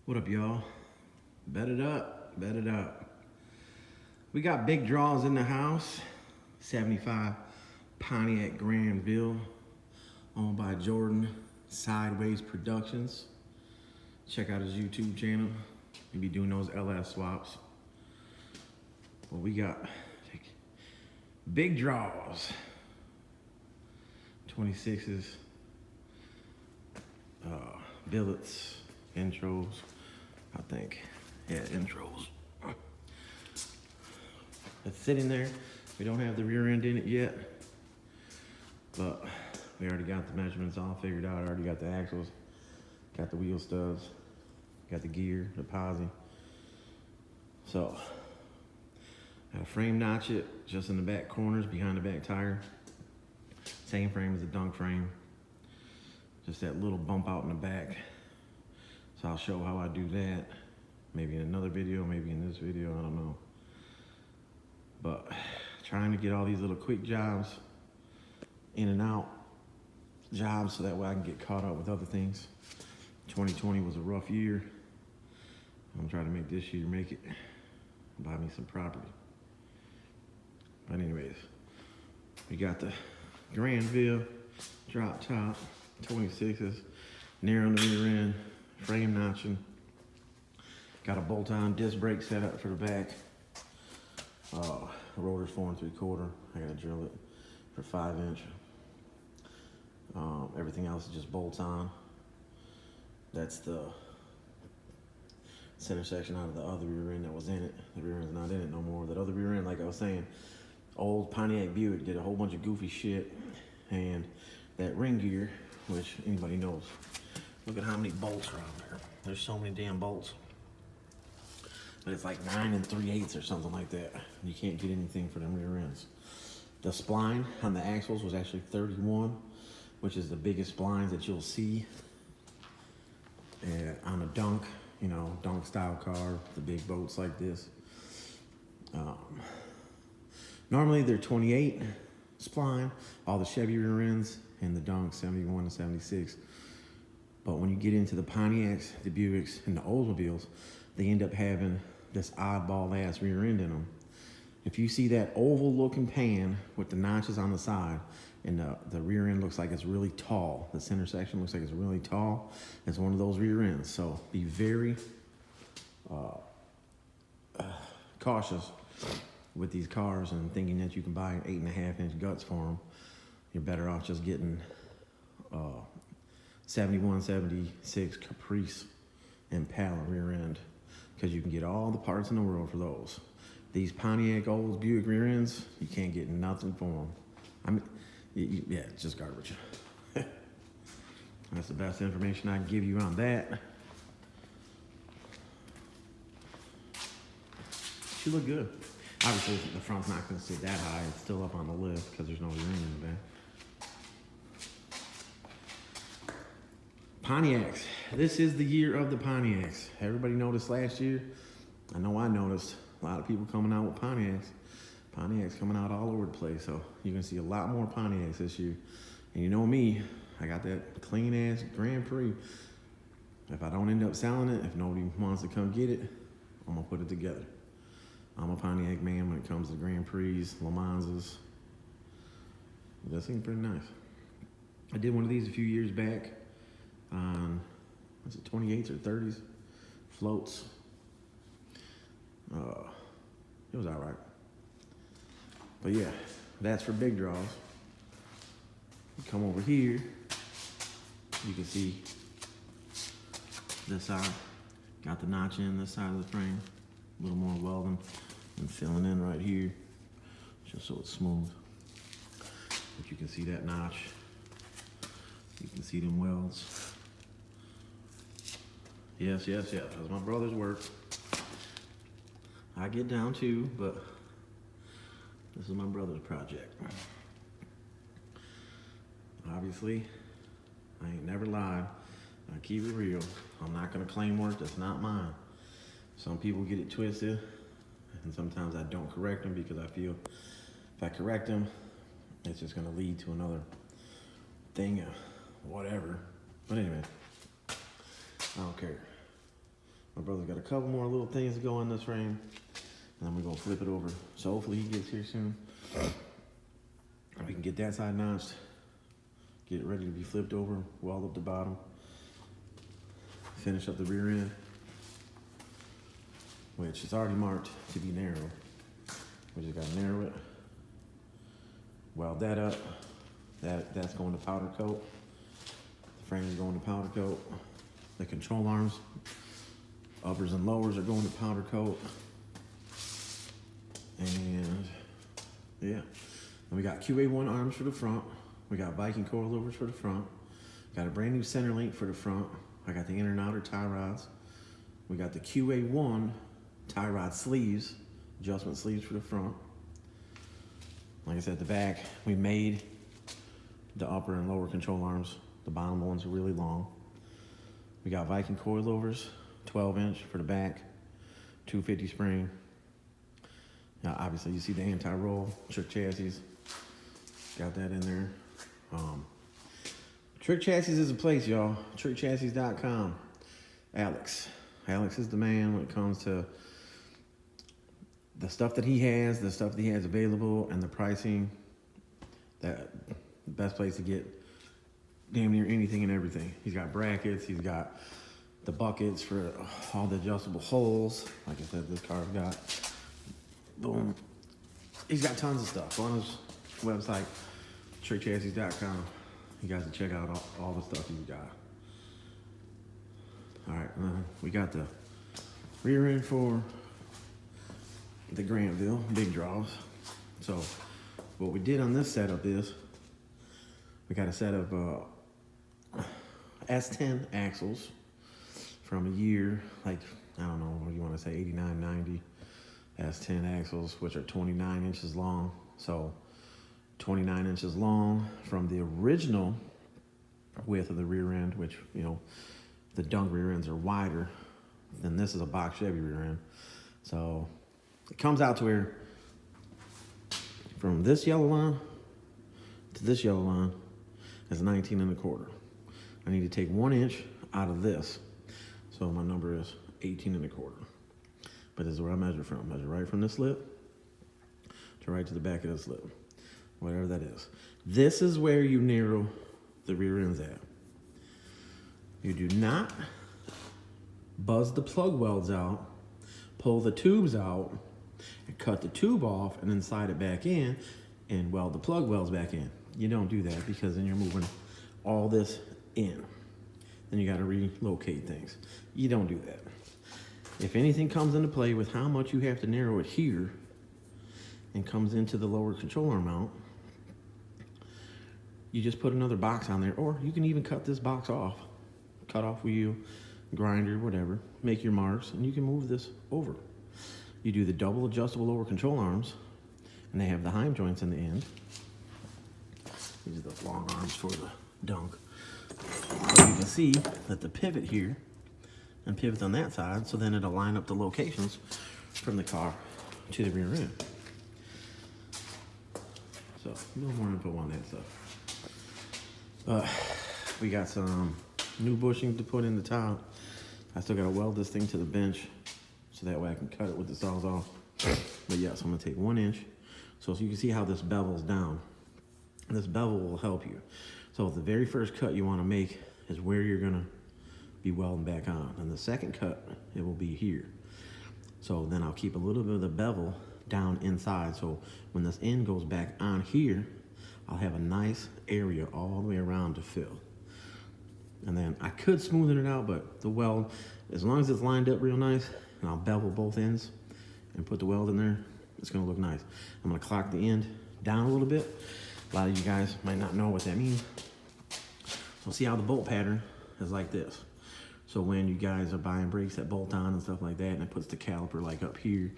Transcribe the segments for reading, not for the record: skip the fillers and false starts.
What up, y'all? Bet it up, bet it up. We got big draws in the house. 75 Pontiac Grandville, owned by Jordan Sideways Productions. Check out his YouTube channel. He be doing those LS swaps. Well, we got big draws. 26s, billets, intros. I think, yeah, intros. It's sitting there. We don't have the rear end in it yet, but we already got the measurements all figured out. I already got the axles, got the wheel stubs, got the gear, the posi. So, got a frame notch it just in the back corners behind the back tire. Same frame as the dunk frame. Just that little bump out in the back. So I'll show how I do that. Maybe in another video, maybe in this video, I don't know. But trying to get all these little quick jobs, in and out jobs, so that way I can get caught up with other things. 2020 was a rough year. I'm trying to make this year make it. Buy me some property. But anyways, we got the Grandville drop top 26s, narrow in the rear end, frame notching. Got a bolt-on disc brake set up for the back. The rotor's 4 3/4. I gotta drill it for 5-inch. Everything else is just bolts on. That's the center section out of the other rear end that was in it. The rear end's not in it no more. That other rear end, like I was saying, old Pontiac Buick did a whole bunch of goofy shit. And that ring gear, which anybody knows, look at how many bolts are on there. There's so many damn bolts. But it's like 9 3/8 or something like that. You can't get anything for them rear ends. The spline on the axles was actually 31, which is the biggest splines that you'll see on a dunk, you know, dunk style car, the big boats like this. Normally they're 28 spline, all the Chevy rear ends, and the dunk 71 to 76. But when you get into the Pontiacs, the Buicks, and the Oldsmobiles, they end up having this oddball ass rear end in them. If you see that oval looking pan with the notches on the side, and the rear end looks like it's really tall, the center section looks like it's really tall, it's one of those rear ends. So be very cautious with these cars and thinking that you can buy 8.5-inch guts for them. You're better off just getting 71, 76 Caprice Impala rear end, because you can get all the parts in the world for those. These Pontiac old Buick rear ends, you can't get nothing for them. I mean, yeah, it's just garbage. That's the best information I can give you on that. She look good. Obviously, the front's not going to sit that high. It's still up on the lift because there's no rear end in the back. Pontiacs. This is the year of the Pontiacs. Everybody noticed last year. I know I noticed a lot of people coming out with Pontiacs. Pontiacs coming out all over the place. So you're going to see a lot more Pontiacs this year. And you know me, I got that clean ass Grand Prix. If I don't end up selling it, if nobody wants to come get it, I'm going to put it together. I'm a Pontiac man when it comes to Grand Prix, Le Manses. That seems pretty nice. I did one of these a few years back on, was it 28s or 30s? Floats. It was all right. But yeah, that's for big draws. You come over here, you can see this side. Got the notch in this side of the frame. A little more welding and filling in right here, just so it's smooth. But you can see that notch. You can see them welds. Yes, yes, yes, that's my brother's work. I get down too, but this is my brother's project. Obviously, I ain't never lied. I keep it real. I'm not gonna claim work that's not mine. Some people get it twisted, and sometimes I don't correct them because I feel if I correct them, it's just gonna lead to another thing, whatever. But anyway, I don't care. My brother's got a couple more little things to go on this frame, and then we're gonna flip it over. So hopefully he gets here soon. We can get that side notched, get it ready to be flipped over, weld up the bottom, finish up the rear end, which is already marked to be narrow. We just gotta narrow it, weld that up. That's going to powder coat. The frame is going to powder coat. The control arms, uppers and lowers are going to powder coat. And yeah, and we got QA1 arms for the front. We got Viking coilovers for the front. Got a brand new center link for the front. I got the inner and outer tie rods. We got the QA1 tie rod sleeves, adjustment sleeves for the front. Like I said, the back, we made the upper and lower control arms. The bottom ones are really long. We got Viking coilovers, 12-inch for the back, 250 spring. Now, obviously, you see the anti-roll, trick chassis. Got that in there. Trick chassis is a place, y'all. Trickchassis.com. Alex is the man when it comes to the stuff that he has, the stuff that he has available, and the pricing. The best place to get damn near anything and everything. He's got brackets, he's got the buckets for all the adjustable holes. Like I said, this car's got, boom. He's got tons of stuff on his website, trickchassis.com. You guys can check out all the stuff he's got. All right, we got the rear end for the Grandville, big draws. So what we did on this setup is we got a set of S10 axles from a year, like, I don't know, what do you want to say, 89, 90 S10 axles, which are 29 inches long. So 29 inches long from the original width of the rear end, which, you know, the dunk rear ends are wider than this is a box Chevy rear end. So it comes out to where from this yellow line to this yellow line is 19 1/4. I need to take 1 inch out of this. So my number is 18 1/4. But this is where I measure from. Measure right from this lip to right to the back of this lip, whatever that is. This is where you narrow the rear ends at. You do not buzz the plug welds out, pull the tubes out, and cut the tube off and then slide it back in and weld the plug welds back in. You don't do that because then you're moving all this in. Then you got to relocate things. You don't do that. If anything comes into play with how much you have to narrow it here and comes into the lower control arm mount, you just put another box on there, or you can even cut this box off. Cut off wheel, grinder, whatever. Make your marks, and you can move this over. You do the double adjustable lower control arms, and they have the heim joints in the end. These are the long arms for the dunk. So you can see that the pivot here and pivot on that side, so then it'll line up the locations from the car to the rear end. So a little more info on that stuff. We got some new bushing to put in the top. I still gotta weld this thing to the bench so that way I can cut it with the Sawzall. But yeah, so I'm gonna take 1 inch. So you can see how this bevel's down. This bevel will help you. So the very first cut you wanna make is where you're gonna be welding back on. And the second cut, it will be here. So then I'll keep a little bit of the bevel down inside. So when this end goes back on here, I'll have a nice area all the way around to fill. And then I could smoothen it out, but the weld, as long as it's lined up real nice, and I'll bevel both ends and put the weld in there, it's gonna look nice. I'm gonna clock the end down a little bit. A lot of you guys might not know what that means. So see how the bolt pattern is like this. So when you guys are buying brakes that bolt on and stuff like that, and it puts the caliper like up here,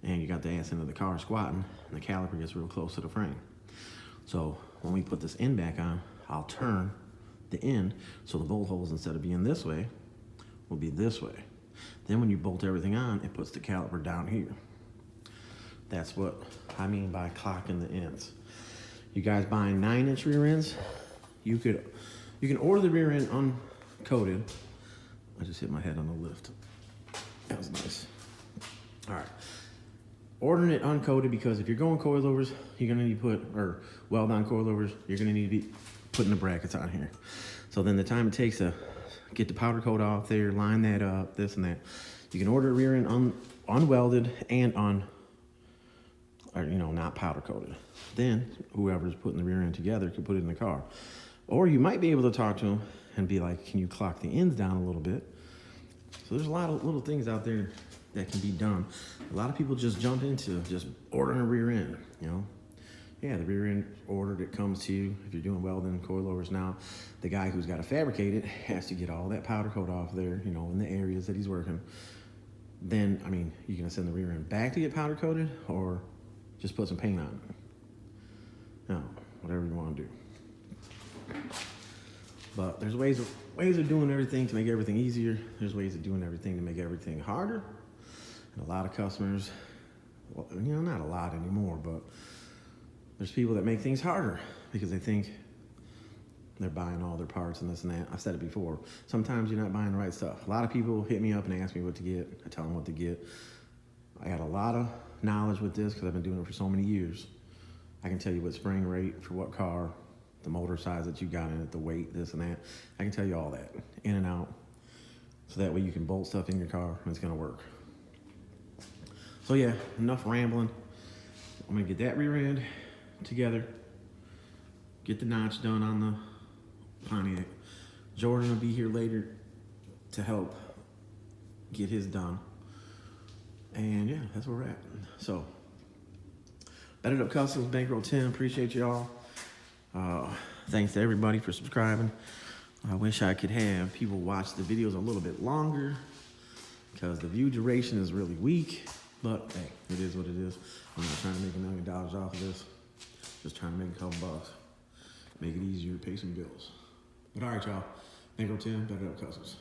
and you got the ass end of the car squatting, and the caliper gets real close to the frame. So when we put this end back on, I'll turn the end so the bolt holes, instead of being this way, will be this way. Then when you bolt everything on, it puts the caliper down here. That's what I mean by clocking the ends. You guys buying 9-inch rear ends, you can order the rear end uncoated. I just hit my head on the lift. is nice. All right. Ordering it uncoated, because if you're going coilovers, you're gonna need to put, or weld-on coilovers, you're gonna need to be putting the brackets on here. So then the time it takes to get the powder coat off there, line that up, this and that. You can order a rear end unwelded and or not powder coated. Then whoever's putting the rear end together can put it in the car. Or you might be able to talk to them and be like, can you clock the ends down a little bit? So there's a lot of little things out there that can be done. A lot of people just jump into just ordering a rear end, Yeah, the rear end ordered, it comes to you. If you're doing welding coilovers now, the guy who's got to fabricate it has to get all that powder coat off there, in the areas that he's working. Then, you're gonna send the rear end back to get powder coated, or just put some paint on it. No, whatever you want to do. But there's ways of doing everything to make everything easier. There's ways of doing everything to make everything harder. And a lot of customers, well, not a lot anymore, but there's people that make things harder because they think they're buying all their parts and this and that. I've said it before. Sometimes you're not buying the right stuff. A lot of people hit me up and ask me what to get. I tell them what to get. I got a lot of knowledge with this because I've been doing it for so many years. I can tell you what spring rate for what car, the motor size that you got in it, the weight, this and that. I can tell you all that, in and out. So that way you can bolt stuff in your car and it's gonna work. So yeah, enough rambling. I'm gonna get that rear end together, get the notch done on the Pontiac. Jordan will be here later to help get his done. And yeah, that's where we're at. So, Bedded Up Customs, Bankroll 10, appreciate y'all. Thanks to everybody for subscribing. I wish I could have people watch the videos a little bit longer because the view duration is really weak, but hey, it is what it is. I'm not trying to make $1 million off of this. Just trying to make a couple bucks. Make it easier to pay some bills. But all right, y'all. Bankroll 10, Bedded Up Customs.